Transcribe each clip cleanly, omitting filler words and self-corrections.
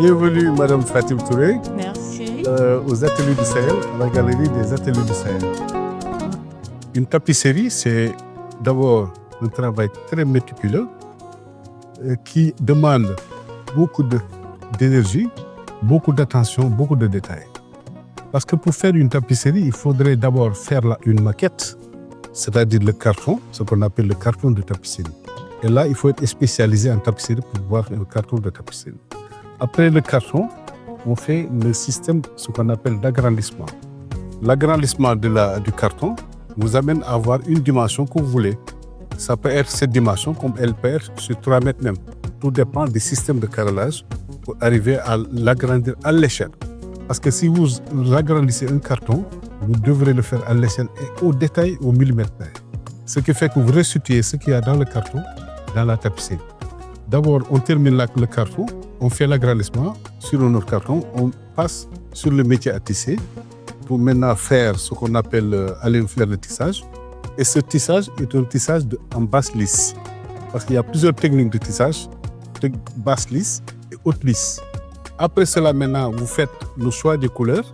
Bienvenue, Madame Fatim Touré, Merci. aux Ateliers du Sahel, à la galerie des Ateliers du Sahel. Une tapisserie, c'est d'abord un travail très méticuleux qui demande beaucoup d'énergie, beaucoup d'attention, beaucoup de détails. Parce que pour faire une tapisserie, il faudrait d'abord faire une maquette, c'est-à-dire le carton, ce qu'on appelle le carton de tapisserie. Et là, il faut être spécialisé en tapisserie pour voir un carton de tapisserie. Après le carton, on fait le système, ce qu'on appelle d'agrandissement. L'agrandissement du carton vous amène à avoir une dimension que vous voulez. Ça peut être cette dimension, comme elle peut être sur 3 mètres même. Tout dépend du système de carrelage pour arriver à l'agrandir à l'échelle. Parce que si vous agrandissez un carton, vous devrez le faire à l'échelle et au détail, au millimètre près. Ce qui fait que vous restituez ce qu'il y a dans le carton, dans la tapisserie. D'abord, on termine le carton, on fait l'agrandissement sur un autre carton, on passe sur le métier à tisser pour maintenant faire ce qu'on appelle aller faire le tissage. Et ce tissage est un tissage en basse lisse. Parce qu'il y a plusieurs techniques de tissage, basse lisse et haute lisse. Après cela, maintenant, vous faites le choix des couleurs.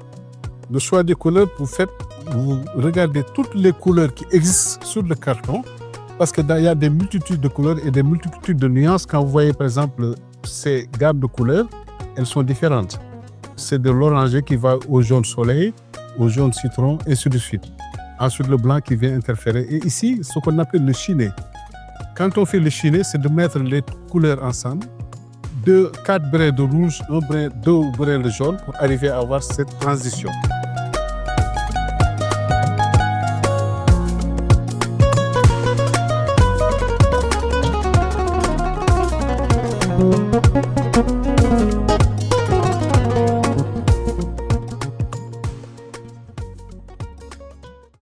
Le choix des couleurs, vous regardez toutes les couleurs qui existent sur le carton. Parce qu'il y a des multitudes de couleurs et des multitudes de nuances. Quand vous voyez, par exemple, ces gammes de couleurs, elles sont différentes. C'est de l'oranger qui va au jaune soleil, au jaune citron, et ainsi de suite. Ensuite, le blanc qui vient interférer. Et ici, ce qu'on appelle le chiné. Quand on fait le chiné, c'est de mettre les couleurs ensemble. 4 brins de rouge, 2 brins de jaune pour arriver à avoir cette transition.